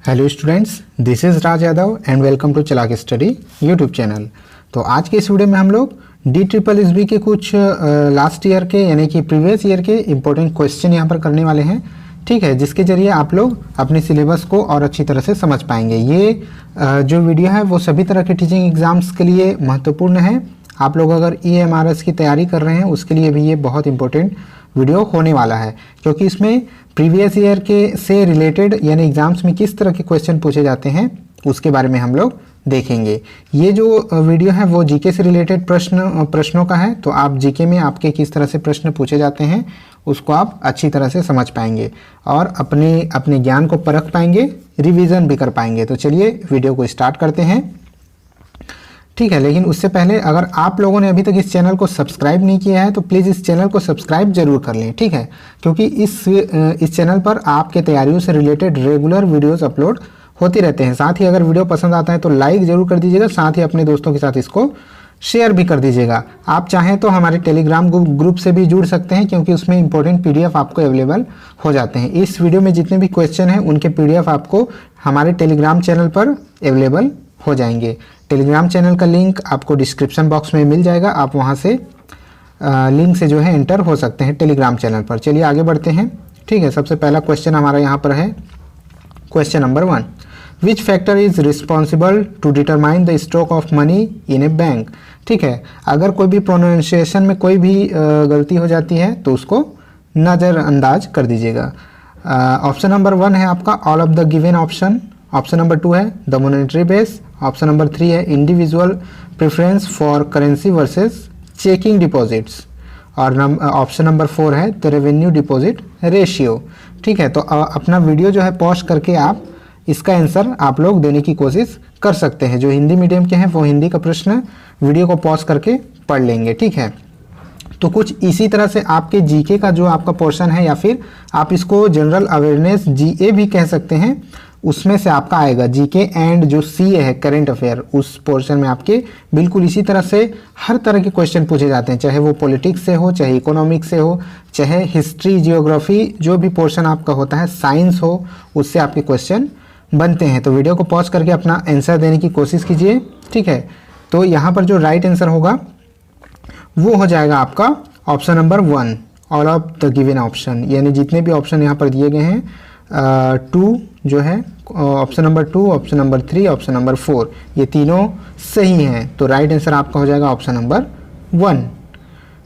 Hello students, this is Raj Yadav and welcome to Chalak study YouTube channel. तो आज के इस वीडियो में हम लोग DSSB के कुछ लास्ट ईयर के यानी कि प्रीवियस ईयर के इम्पोर्टेंट क्वेश्चन यहाँ पर करने वाले हैं, ठीक है, जिसके जरिए आप लोग अपने सिलेबस को और अच्छी तरह से समझ पाएंगे। ये जो वीडियो है वो सभी तरह के टीचिंग एग्जाम्स के लिए महत्वपूर्ण है। आप लोग अगर EMRS की तैयारी कर रहे हैं उसके लिए भी ये बहुत इंपॉर्टेंट वीडियो होने वाला है, क्योंकि इसमें प्रीवियस ईयर के से रिलेटेड यानी एग्जाम्स में किस तरह के क्वेश्चन पूछे जाते हैं उसके बारे में हम लोग देखेंगे। ये जो वीडियो है वो जीके से रिलेटेड प्रश्नों का है, तो आप जीके में आपके किस तरह से प्रश्न पूछे जाते हैं उसको आप अच्छी तरह से समझ पाएंगे और अपने ज्ञान को परख पाएंगे, रिवीजन भी कर पाएंगे। तो चलिए वीडियो को स्टार्ट करते हैं, ठीक है। लेकिन उससे पहले अगर आप लोगों ने अभी तक इस चैनल को सब्सक्राइब नहीं किया है तो प्लीज़ इस चैनल को सब्सक्राइब जरूर कर लें, ठीक है, क्योंकि इस चैनल पर आपके तैयारियों से रिलेटेड रेगुलर वीडियोस अपलोड होती रहते हैं। साथ ही अगर वीडियो पसंद आता है तो लाइक जरूर कर दीजिएगा, साथ ही अपने दोस्तों के साथ इसको शेयर भी कर दीजिएगा। आप चाहें तो हमारे टेलीग्राम ग्रुप से भी जुड़ सकते हैं, क्योंकि उसमें इंपॉर्टेंट PDF आपको अवेलेबल हो जाते हैं। इस वीडियो में जितने भी क्वेश्चन हैं उनके PDF आपको हमारे टेलीग्राम चैनल पर अवेलेबल हो जाएंगे। टेलीग्राम चैनल का लिंक आपको डिस्क्रिप्शन बॉक्स में मिल जाएगा, आप वहां से लिंक से जो है एंटर हो सकते हैं टेलीग्राम चैनल पर। चलिए आगे बढ़ते हैं, ठीक है। सबसे पहला क्वेश्चन हमारा यहाँ पर है question number 1, which factor is responsible to determine the stock of money in a bank. ठीक है, अगर कोई भी प्रोनाउंसिएशन में कोई भी गलती हो जाती है तो उसको नज़रअंदाज कर दीजिएगा। ऑप्शन नंबर 1 है आपका all of the given option, option number 2 है the monetary base, option number 3 है individual preference for currency versus checking deposits, और ऑप्शन नंबर 4 है द रेवेन्यू डिपॉजिट रेशियो। ठीक है, तो अपना वीडियो जो है पॉज करके आप इसका आंसर आप लोग देने की कोशिश कर सकते हैं। जो हिंदी मीडियम के हैं वो हिंदी का प्रश्न वीडियो को पॉज करके पढ़ लेंगे, ठीक है। तो कुछ इसी तरह से आपके जीके का जो आपका पोर्शन है, या फिर आप इसको जनरल अवेयरनेस GA भी कह सकते हैं, उसमें से आपका आएगा जीके एंड जो CA है करेंट अफेयर, उस पोर्शन में आपके बिल्कुल इसी तरह से हर तरह के क्वेश्चन पूछे जाते हैं, चाहे वो पॉलिटिक्स से हो, चाहे इकोनॉमिक्स से हो, चाहे हिस्ट्री जियोग्राफी जो भी पोर्शन आपका होता है, साइंस हो, उससे आपके क्वेश्चन बनते हैं। तो वीडियो को पॉज करके अपना आंसर देने की कोशिश कीजिए, ठीक है। तो यहाँ पर जो राइट आंसर होगा वो हो जाएगा आपका option number 1 all of the given option, यानी जितने भी ऑप्शन यहाँ पर दिए गए हैं 2 जो है option number 2, option number 3, option number 4, ये तीनों सही हैं। तो राइट आंसर आपका हो जाएगा ऑप्शन नंबर 1।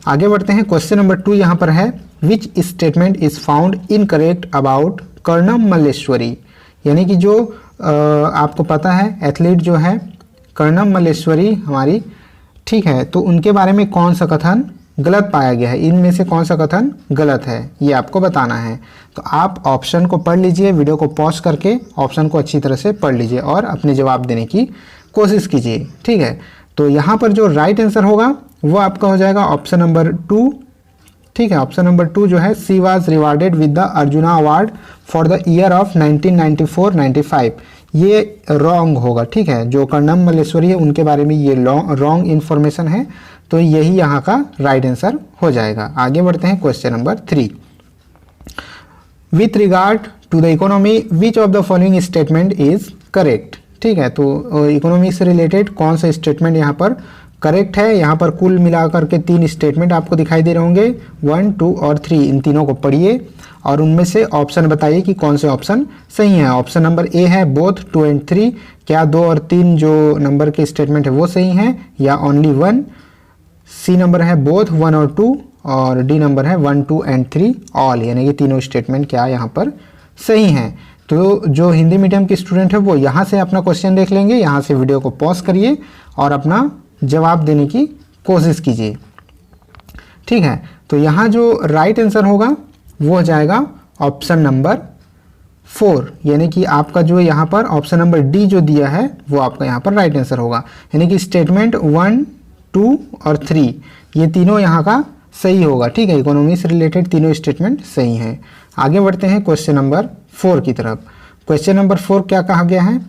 आगे बढ़ते हैं, क्वेश्चन नंबर 2 यहाँ पर है which statement is found incorrect about Karnam Malleswari. यानी कि जो आपको पता है एथलीट जो है कर्णम मल्लेश्वरी हमारी, ठीक है, तो उनके बारे में कौन सा कथन गलत पाया गया है, इनमें से कौन सा कथन गलत है ये आपको बताना है। तो आप ऑप्शन को पढ़ लीजिए, वीडियो को पॉज करके ऑप्शन को अच्छी तरह से पढ़ लीजिए और अपने जवाब देने की कोशिश कीजिए, ठीक है। तो यहाँ पर जो राइट आंसर होगा वो आपका हो जाएगा ऑप्शन नंबर 2, ठीक है। ऑप्शन नंबर 2 जो है C was rewarded with the Arjuna award for the year of 1994-95, ये रॉन्ग होगा, ठीक है। जो कर्णम मल्लेश्वरी है उनके बारे में ये रॉन्ग इन्फॉर्मेशन है, तो यही यहाँ का राइट आंसर हो जाएगा। आगे बढ़ते हैं question number 3, with regard to the economy which of the following statement is correct. ठीक है, तो इकोनॉमी से रिलेटेड कौन सा स्टेटमेंट यहाँ पर करेक्ट है। यहाँ पर कुल मिलाकर के 3 स्टेटमेंट आपको दिखाई दे रहे होंगे, 1, 2 और 3, इन तीनों को पढ़िए और उनमें से ऑप्शन बताइए कि कौन से ऑप्शन सही है। ऑप्शन नंबर A है बोथ 2 एंड 3, क्या 2 और 3 जो नंबर के स्टेटमेंट है वो सही हैं या ओनली 1। C नंबर है बोथ 1 और 2, और D नंबर है 1, 2 एंड 3 ऑल, यानी कि तीनों स्टेटमेंट क्या यहाँ पर सही हैं। तो जो हिंदी मीडियम के स्टूडेंट है वो यहाँ से अपना क्वेश्चन देख लेंगे, यहाँ से वीडियो को पॉज करिए और अपना जवाब देने की कोशिश कीजिए, ठीक है। तो यहाँ जो राइट आंसर होगा वो हो जाएगा ऑप्शन नंबर 4, यानी कि आपका जो यहाँ पर ऑप्शन नंबर D जो दिया है वो आपका यहाँ पर राइट आंसर होगा, यानी कि स्टेटमेंट 1, 2 और 3 ये तीनों यहाँ का सही होगा, ठीक है। इकोनॉमी से रिलेटेड तीनों स्टेटमेंट सही हैं। आगे बढ़ते हैं क्वेश्चन नंबर 4 की तरफ। क्वेश्चन नंबर 4 क्या कहा गया है,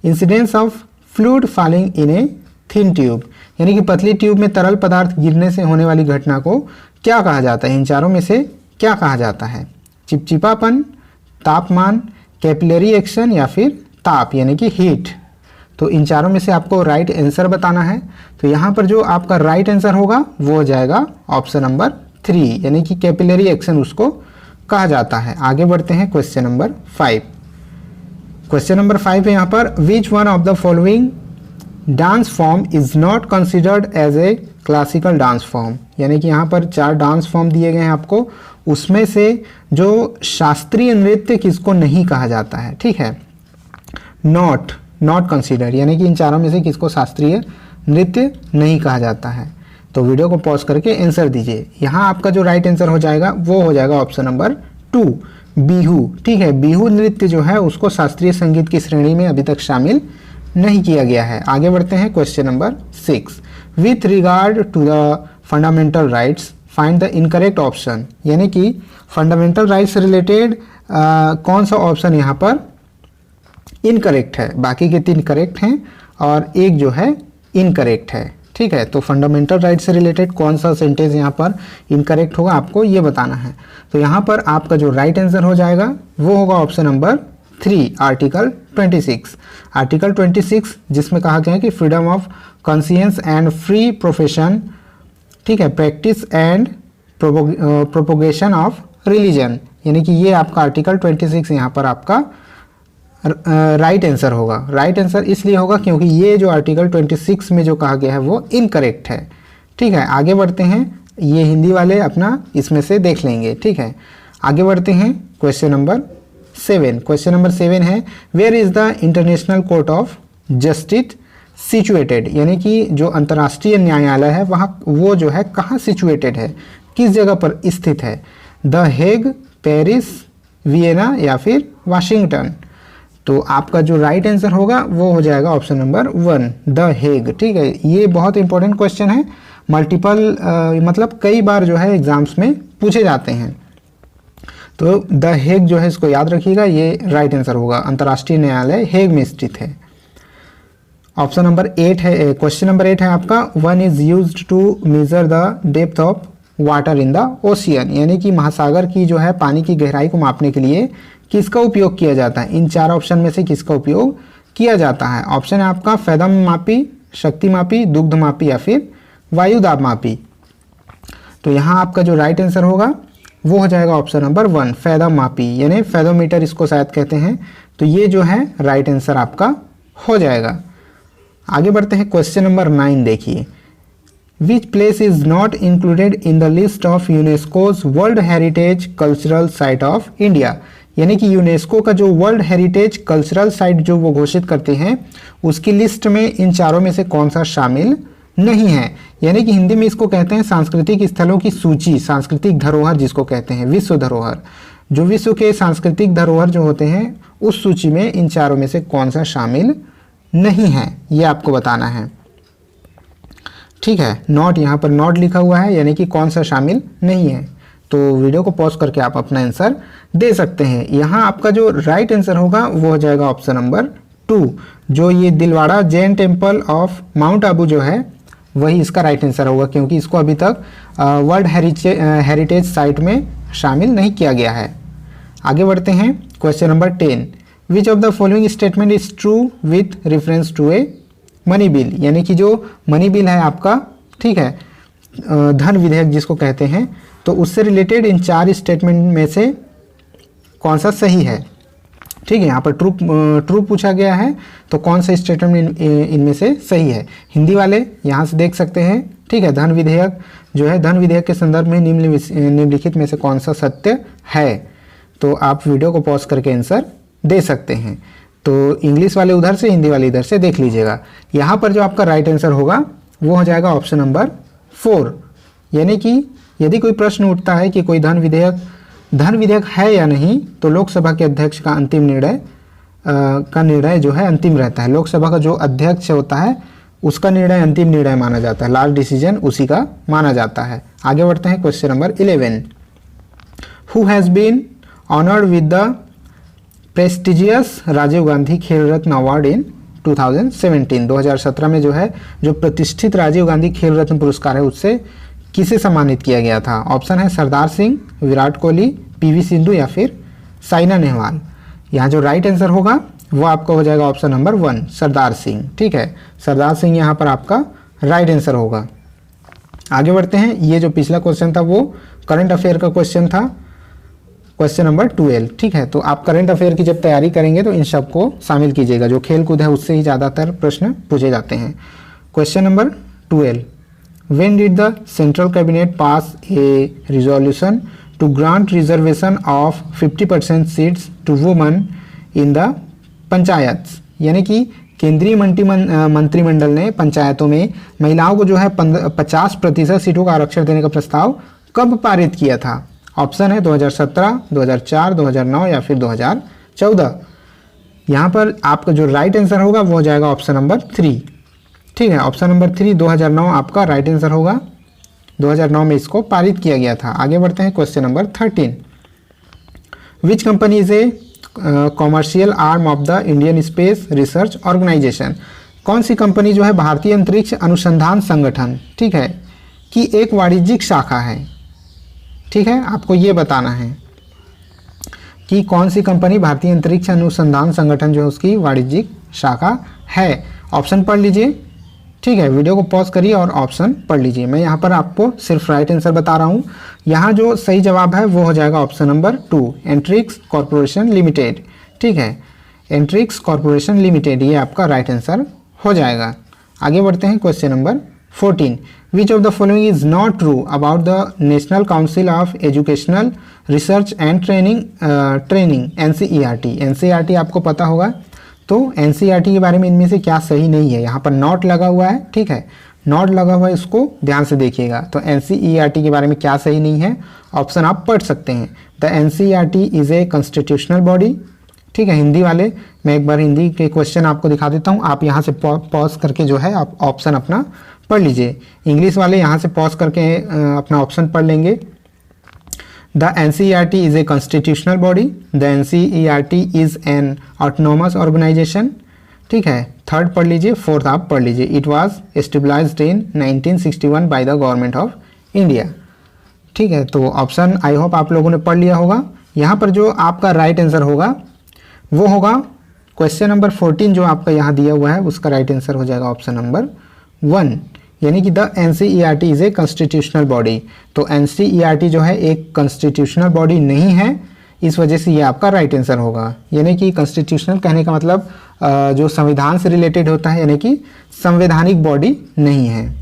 incidence of fluid falling in a thin tube, यानी कि पतली ट्यूब में तरल पदार्थ गिरने से होने वाली घटना को क्या कहा जाता है। इन चारों में से क्या कहा जाता है, चिपचिपापन, तापमान, कैपिलरी एक्शन या फिर ताप यानी कि हीट। तो इन चारों में से आपको राइट आंसर बताना है। तो यहाँ पर जो आपका राइट आंसर होगा वो हो जाएगा ऑप्शन नंबर 3 यानी कि कैपिलरी एक्शन उसको कहा जाता है। आगे बढ़ते हैं क्वेश्चन नंबर 5। क्वेश्चन नंबर 5 है यहाँ पर, which one of the following dance form is not considered as a classical dance form. यानी कि यहाँ पर 4 डांस फॉर्म दिए गए हैं आपको, उसमें से जो शास्त्रीय नृत्य किसको नहीं कहा जाता है। ठीक है, नॉट कंसिडर यानी कि इन चारों में से किसको शास्त्रीय नृत्य नहीं कहा जाता है। तो वीडियो को पॉज करके आंसर दीजिए। यहाँ आपका जो राइट आंसर हो जाएगा वो हो जाएगा ऑप्शन नंबर 2 बिहू। ठीक है, बिहू नृत्य जो है उसको शास्त्रीय संगीत की श्रेणी में अभी तक शामिल नहीं किया गया है। आगे बढ़ते हैं question number 6। With regard to the fundamental rights find the incorrect option. यानी कि फंडामेंटल राइट्स से रिलेटेड कौन सा ऑप्शन यहाँ पर इनकरेक्ट है। बाकी के 3 करेक्ट हैं और एक जो है इनकरेक्ट है। ठीक है, तो फंडामेंटल राइट से रिलेटेड कौन सा सेंटेंस यहाँ पर इनकरेक्ट होगा आपको ये बताना है। तो यहाँ पर आपका जो राइट आंसर हो जाएगा वो होगा ऑप्शन नंबर 3 आर्टिकल 26। आर्टिकल 26 जिसमें कहा गया है कि freedom of conscience and free profession, ठीक है, practice and propagation of religion. यानी कि ये आपका आर्टिकल 26 यहाँ पर आपका राइट आंसर होगा। राइट आंसर इसलिए होगा क्योंकि ये जो आर्टिकल 26 में जो कहा गया है वो इनकरेक्ट है। ठीक है, आगे बढ़ते हैं। ये हिंदी वाले अपना इसमें से देख लेंगे। ठीक है, आगे बढ़ते हैं क्वेश्चन नंबर 7। क्वेश्चन नंबर 7 है, where is the International Court of Justice situated. यानी कि जो अंतर्राष्ट्रीय न्यायालय है वहाँ वो जो है कहाँ सिचुएटेड है, किस जगह पर स्थित है। द हेग, पेरिस, वियना या फिर वाशिंगटन। तो आपका जो राइट आंसर होगा वो हो जाएगा ऑप्शन नंबर 1 द हेग। ठीक है, ये बहुत इंपॉर्टेंट क्वेश्चन है, मल्टीपल मतलब कई बार जो है एग्जाम्स में पूछे जाते हैं। तो द हेग जो है इसको याद रखिएगा, ये राइट आंसर होगा। अंतर्राष्ट्रीय न्यायालय हेग में स्थित है। ऑप्शन नंबर 8 है, क्वेश्चन नंबर 8 है आपका, one is used to measure the depth of water in the ocean. यानी कि महासागर की जो है पानी की गहराई को मापने के लिए किसका उपयोग किया जाता है। इन 4 ऑप्शन में से किसका उपयोग किया जाता है। ऑप्शन है आपका फैदम मापी, शक्ति मापी, दुग्ध मापी या फिर वायु दाब मापी। तो यहाँ आपका जो राइट आंसर होगा वो हो जाएगा ऑप्शन नंबर 1 फैदम मापी, यानी फैदोमीटर इसको शायद कहते हैं। तो ये जो है राइट आंसर आपका हो जाएगा। आगे बढ़ते हैं क्वेश्चन नंबर 9 देखिए, which place is not included in the list of UNESCO's world heritage cultural site of India. यानी कि यूनेस्को का जो वर्ल्ड हेरिटेज कल्चरल साइट जो वो घोषित करते हैं उसकी लिस्ट में इन चारों में से कौन सा शामिल नहीं है। यानी कि हिंदी में इसको कहते हैं सांस्कृतिक स्थलों की सूची, सांस्कृतिक धरोहर जिसको कहते हैं, विश्व धरोहर। जो विश्व के सांस्कृतिक धरोहर जो होते हैं उस सूची में इन चारों में से कौन सा शामिल नहीं है, ये आपको बताना है। ठीक है, नॉट यहाँ पर नॉट लिखा हुआ है यानी कि कौन सा शामिल नहीं है। तो वीडियो को पॉज करके आप अपना आंसर दे सकते हैं। यहाँ आपका जो राइट आंसर होगा वो हो जाएगा ऑप्शन नंबर 2, जो ये Dilwara Jain temple of mount Abu जो है वही इसका राइट आंसर होगा, क्योंकि इसको अभी तक वर्ल्ड हेरिटेज साइट में शामिल नहीं किया गया है। आगे बढ़ते हैं question number 10, which of the following statement is true with reference to a money bill. यानी कि जो मनी बिल है आपका, ठीक है, धन विधेयक जिसको कहते हैं, तो उससे रिलेटेड इन 4 स्टेटमेंट में से कौन सा सही है। ठीक है, यहाँ पर ट्रू पूछा गया है, तो कौन सा स्टेटमेंट इनमें से सही है। हिंदी वाले यहाँ से देख सकते हैं। ठीक है, धन विधेयक जो है, धन विधेयक के संदर्भ में निम्नलिखित में से कौन सा सत्य है। तो आप वीडियो को पॉज करके आंसर दे सकते हैं। तो इंग्लिश वाले उधर से, हिंदी वाले इधर से देख लीजिएगा। यहाँ पर जो आपका राइट आंसर होगा वो हो जाएगा ऑप्शन नंबर 4। यानी कि यदि कोई प्रश्न उठता है कि कोई धन विधेयक है या नहीं, तो लोकसभा के अध्यक्ष का अंतिम निर्णय जो है अंतिम रहता है। लोकसभा का जो अध्यक्ष होता है उसका निर्णय अंतिम निर्णय माना जाता है, लास्ट डिसीजन उसी का माना जाता है। आगे बढ़ते हैं question number 11, who has been honoured with the prestigious Rajiv Gandhi Khel Ratna award in 2017। 2017 में जो है जो प्रतिष्ठित राजीव गांधी खेल रत्न पुरस्कार है उससे किसे सम्मानित किया गया था। ऑप्शन है सरदार सिंह, विराट कोहली, पीवी सिंधु या फिर साइना नेहवाल। यहाँ जो राइट आंसर होगा वो आपका हो जाएगा ऑप्शन नंबर 1 सरदार सिंह। ठीक है, सरदार सिंह यहाँ पर आपका राइट आंसर होगा। आगे बढ़ते हैं। ये जो पिछला क्वेश्चन था वो करंट अफेयर का क्वेश्चन था, क्वेश्चन नंबर 12। ठीक है, तो आप करंट अफेयर की जब तैयारी करेंगे तो इन सब को शामिल कीजिएगा, जो खेल कूद है उससे ही ज़्यादातर प्रश्न पूछे जाते हैं। Question number 12, when did the central cabinet pass a resolution to grant reservation of 50% seats to women in the panchayat, यानी कि केंद्रीय मंत्रिमंडल ने पंचायतों में महिलाओं को जो है 50% सीटों का आरक्षण देने का प्रस्ताव कब पारित किया था? ऑप्शन है 2017, 2004, 2009 या फिर 2014। यहाँ पर आपका जो राइट आंसर होगा वो हो जाएगा ऑप्शन नंबर 3। ठीक है, ऑप्शन नंबर 3 2009 आपका राइट आंसर होगा। 2009 में इसको पारित किया गया था। आगे बढ़ते हैं। Question number 13, which company is a commercial arm of the Indian Space Research Organisation? कौन सी कंपनी जो है भारतीय अंतरिक्ष अनुसंधान संगठन, ठीक है, की एक वाणिज्यिक शाखा है? ठीक है, आपको ये बताना है कि कौन सी कंपनी भारतीय अंतरिक्ष अनुसंधान संगठन जो है उसकी वाणिज्यिक शाखा है। ऑप्शन पढ़ लीजिए। ठीक है, वीडियो को पॉज करिए और ऑप्शन पढ़ लीजिए। मैं यहाँ पर आपको सिर्फ राइट आंसर बता रहा हूँ। यहाँ जो सही जवाब है वो हो जाएगा option number 2 Antrix corporation limited. ठीक है, एंट्रिक्स कॉर्पोरेशन लिमिटेड ये आपका राइट आंसर हो जाएगा। आगे बढ़ते हैं। Question number 14, which of the following is not true about the national council of educational research and training NCERT? NCERT आपको पता होगा, तो NCERT के बारे में इनमें से क्या सही नहीं है? यहाँ पर नॉट लगा हुआ है। ठीक है, नॉट लगा हुआ है, इसको ध्यान से देखिएगा। तो NCERT के बारे में क्या सही नहीं है? ऑप्शन आप पढ़ सकते हैं। The NCERT is a constitutional body. ठीक है, हिंदी वाले मैं एक बार हिंदी के क्वेश्चन आपको दिखा देता हूँ, आप यहाँ से पॉज करके जो है आप ऑप्शन अपना पढ़ लीजिए। इंग्लिश वाले यहाँ से पॉज करके अपना ऑप्शन पढ़ लेंगे। The NCERT is a constitutional body. The NCERT is an autonomous organization. ठीक है, थर्ड पढ़ लीजिए, फोर्थ आप पढ़ लीजिए। It was established in 1961 by the government of India. ठीक है, तो ऑप्शन आई होप आप लोगों ने पढ़ लिया होगा। यहाँ पर जो आपका राइट आंसर होगा वो होगा क्वेश्चन नंबर 14 जो आपका यहाँ दिया हुआ है, उसका राइट आंसर हो जाएगा ऑप्शन नंबर 1, यानी कि the NCERT is a constitutional body. तो NCERT जो है एक कॉन्स्टिट्यूशनल बॉडी नहीं है, इस वजह से ये आपका राइट आंसर होगा। यानी कि कॉन्स्टिट्यूशनल कहने का मतलब जो संविधान से रिलेटेड होता है, यानी कि संवैधानिक बॉडी नहीं है।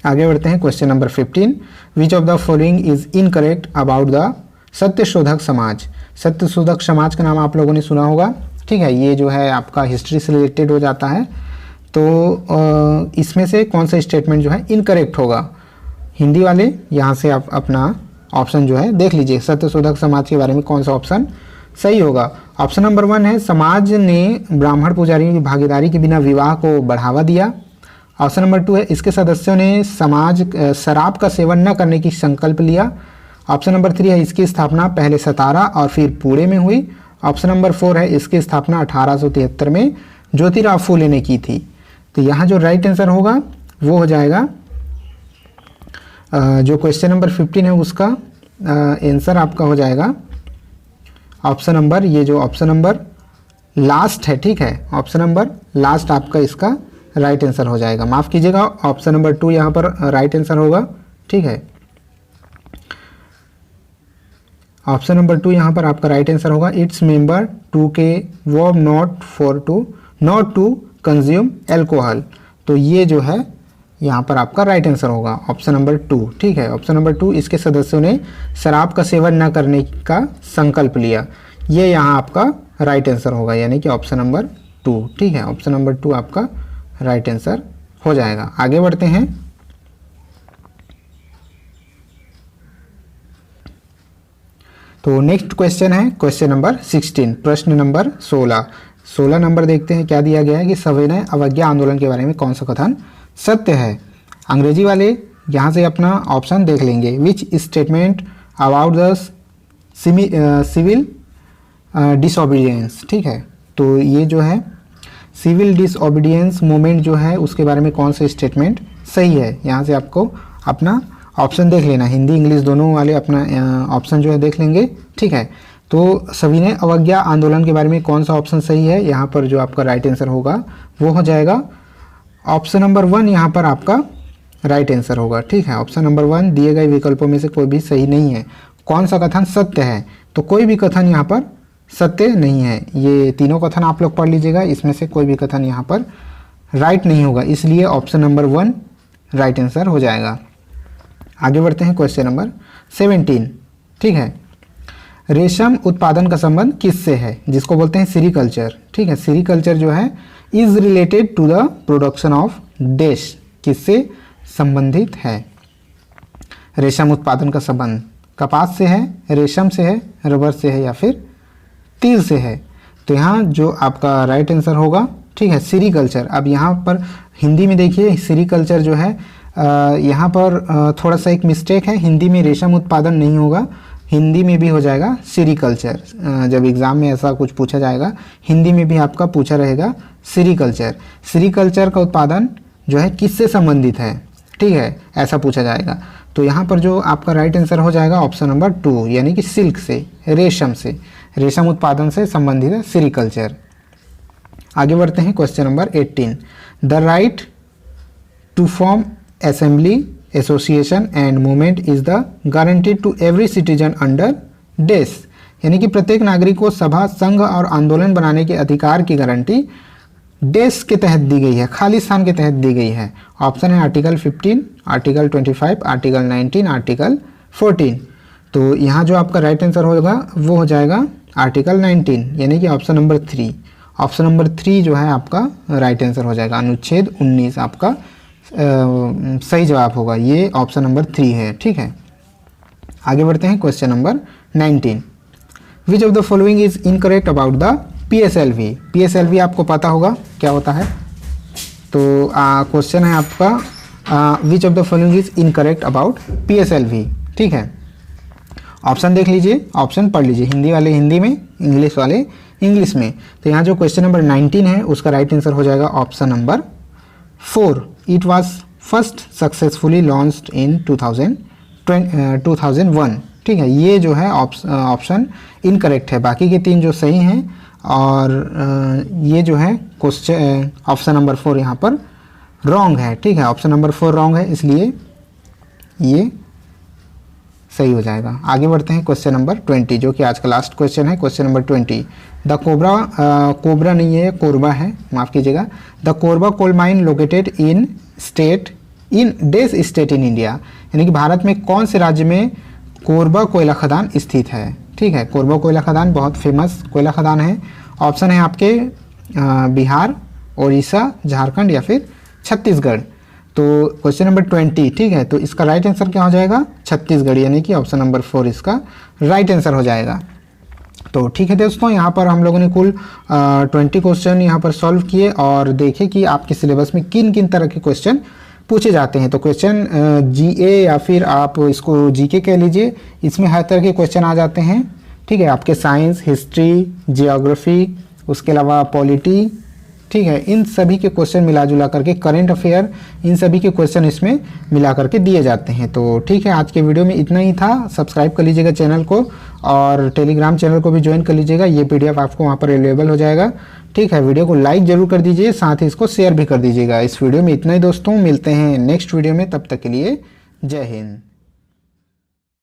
आगे बढ़ते हैं। Question number 15, which of the following is incorrect about the Satyashodhak Samaj? Satyashodhak Samaj का नाम आप लोगों ने सुना होगा। ठीक है, ये जो है आपका हिस्ट्री से रिलेटेड हो जाता है। तो इसमें से कौन सा स्टेटमेंट जो है इनकरेक्ट होगा? हिंदी वाले यहाँ से आप अपना ऑप्शन जो है देख लीजिए, सत्यशोधक समाज के बारे में कौन सा ऑप्शन सही होगा। ऑप्शन नंबर 1 है समाज ने ब्राह्मण पुजारियों की भागीदारी के बिना विवाह को बढ़ावा दिया। ऑप्शन नंबर 2 है इसके सदस्यों ने शराब का सेवन न करने की संकल्प लिया। ऑप्शन नंबर 3 है इसकी स्थापना पहले सतारा और फिर पुणे में हुई। ऑप्शन नंबर 4 है इसकी स्थापना 1873 में ज्योतिराव फूले ने की थी। तो यहाँ जो राइट आंसर होगा वो हो जाएगा जो क्वेश्चन नंबर 15 है उसका आंसर आपका हो जाएगा ऑप्शन नंबर, ये जो ऑप्शन नंबर लास्ट है। ठीक है, ऑप्शन नंबर लास्ट आपका इसका राइट आंसर हो जाएगा। माफ़ कीजिएगा, ऑप्शन नंबर 2 यहाँ पर राइट आंसर होगा। ठीक है, ऑप्शन नंबर 2 यहाँ पर आपका राइट आंसर होगा। इट्स मेंबर टू के verb not to consume alcohol. तो ये जो है यहाँ पर आपका राइट आंसर होगा ऑप्शन नंबर 2। ठीक है, ऑप्शन नंबर 2 इसके सदस्यों ने शराब का सेवन न करने का संकल्प लिया, ये यहाँ आपका राइट आंसर होगा, यानी कि ऑप्शन नंबर 2। ठीक है, ऑप्शन नंबर 2 आपका राइट आंसर हो जाएगा। आगे बढ़ते हैं। तो नेक्स्ट क्वेश्चन है क्वेश्चन नंबर 16, प्रश्न नंबर 16 नंबर देखते हैं क्या दिया गया है कि सविनय अवज्ञा आंदोलन के बारे में कौन सा कथन सत्य है। अंग्रेजी वाले यहाँ से अपना ऑप्शन देख लेंगे। Which statement about the civil disobedience. ठीक है, तो ये जो है सिविल डिसओबीडियंस मूवमेंट जो है उसके बारे में कौन सा स्टेटमेंट सही है, यहाँ से आपको अपना ऑप्शन देख लेना। हिंदी इंग्लिश दोनों वाले अपना ऑप्शन जो है देख लेंगे। ठीक है, तो सविनय अवज्ञा आंदोलन के बारे में कौन सा ऑप्शन सही है? यहाँ पर जो आपका राइट आंसर होगा वो हो जाएगा ऑप्शन नंबर 1, यहाँ पर आपका राइट आंसर होगा। ठीक है, ऑप्शन नंबर 1 दिए गए विकल्पों में से कोई भी सही नहीं है। कौन सा कथन सत्य है? तो कोई भी कथन यहाँ पर सत्य नहीं है। ये तीनों कथन आप लोग पढ़ लीजिएगा, इसमें से कोई भी कथन यहाँ पर राइट नहीं होगा, इसलिए ऑप्शन नंबर 1 राइट आंसर हो जाएगा। आगे बढ़ते हैं क्वेश्चन नंबर 17। ठीक है, रेशम उत्पादन का संबंध किससे है? जिसको बोलते हैं सेरीकल्चर। ठीक है, सेरीकल्चर जो है is related to the production of dash, किससे संबंधित है? रेशम उत्पादन का संबंध कपास से है, रेशम से है, रबर से है या फिर तिल से है? तो यहाँ जो आपका राइट आंसर होगा, ठीक है, सेरीकल्चर। अब यहाँ पर हिंदी में देखिए सेरीकल्चर जो है यहाँ पर थोड़ा सा एक मिस्टेक है, हिंदी में रेशम उत्पादन नहीं होगा, हिंदी में भी हो जाएगा सेरीकल्चर। जब एग्ज़ाम में ऐसा कुछ पूछा जाएगा हिंदी में भी आपका पूछा रहेगा सेरीकल्चर। सेरीकल्चर का उत्पादन जो है किससे संबंधित है? ठीक है, ऐसा पूछा जाएगा। तो यहाँ पर जो आपका राइट आंसर हो जाएगा ऑप्शन नंबर 2, यानी कि सिल्क से, रेशम से, रेशम उत्पादन से संबंधित है सेरीकल्चर। आगे बढ़ते हैं question number 18। The right to form assembly, association and movement is the guaranteed to every citizen under dash, यानी कि प्रत्येक नागरिक को सभा, संघ और आंदोलन बनाने के अधिकार की गारंटी डैश के तहत दी गई है, खाली स्थान के तहत दी गई है। ऑप्शन है आर्टिकल 15, आर्टिकल 25, आर्टिकल 19, आर्टिकल 14। तो यहाँ जो आपका राइट आंसर होगा वो हो जाएगा आर्टिकल 19, यानी कि ऑप्शन नंबर 3। ऑप्शन नंबर 3 जो है आपका राइट आंसर हो जाएगा, अनुच्छेद 19 आपका सही जवाब होगा, ये ऑप्शन नंबर 3 है। ठीक है, आगे बढ़ते हैं question number 19। Which of the following is incorrect about the PSLV? PSLV आपको पता होगा क्या होता है? तो क्वेश्चन है आपका विच of the following is incorrect about PSLV। ठीक है, ऑप्शन देख लीजिए, ऑप्शन पढ़ लीजिए, हिंदी वाले हिंदी में, इंग्लिश वाले इंग्लिश में। तो यहाँ जो क्वेश्चन नंबर 19 है उसका राइट आंसर हो जाएगा option number 4। It was first successfully launched in 2001। ठीक है, ये जो है ऑप्शन इनकरेक्ट है, बाकी के 3 जो सही हैं, और ये जो है क्वेश्चन ऑप्शन नंबर 4 यहाँ पर रॉन्ग है। ठीक है, ऑप्शन नंबर 4 रॉन्ग है, इसलिए ये सही हो जाएगा। आगे बढ़ते हैं क्वेश्चन नंबर 20, जो कि आज का लास्ट क्वेश्चन है। Question number 20। द कोबरा नहीं है, कोरबा है, माफ़ कीजिएगा। The Korba coal mine located in dash state in India, यानी कि भारत में कौन से राज्य में कोरबा कोयला खदान स्थित है? ठीक है, कोरबा कोयला खदान बहुत फेमस कोयला खदान है। ऑप्शन है आपके बिहार, उड़ीसा, झारखंड या फिर छत्तीसगढ़। तो क्वेश्चन नंबर 20, ठीक है, तो इसका राइट आंसर क्या हो जाएगा? छत्तीसगढ़, यानी कि ऑप्शन नंबर 4 इसका राइट आंसर हो जाएगा। तो ठीक है दोस्तों, यहाँ पर हम लोगों ने कुल 20 क्वेश्चन यहाँ पर सॉल्व किए और देखे कि आपके सिलेबस में किन किन तरह के क्वेश्चन पूछे जाते हैं। तो क्वेश्चन GA या फिर आप इसको GK कह लीजिए, इसमें हर तरह के क्वेश्चन आ जाते हैं। ठीक है, आपके साइंस, हिस्ट्री, जियोग्राफी, उसके अलावा पॉलिटी, ठीक है, इन सभी के क्वेश्चन मिला जुला करके, करंट अफेयर, इन सभी के क्वेश्चन इसमें मिला करके दिए जाते हैं। तो ठीक है, आज के वीडियो में इतना ही था। सब्सक्राइब कर लीजिएगा चैनल को और टेलीग्राम चैनल को भी ज्वाइन कर लीजिएगा, ये PDF आपको वहाँ पर अवेलेबल हो जाएगा। ठीक है, वीडियो को लाइक जरूर कर दीजिए, साथ ही इसको शेयर भी कर दीजिएगा। इस वीडियो में इतना ही दोस्तों, मिलते हैं नेक्स्ट वीडियो में, तब तक के लिए जय हिंद।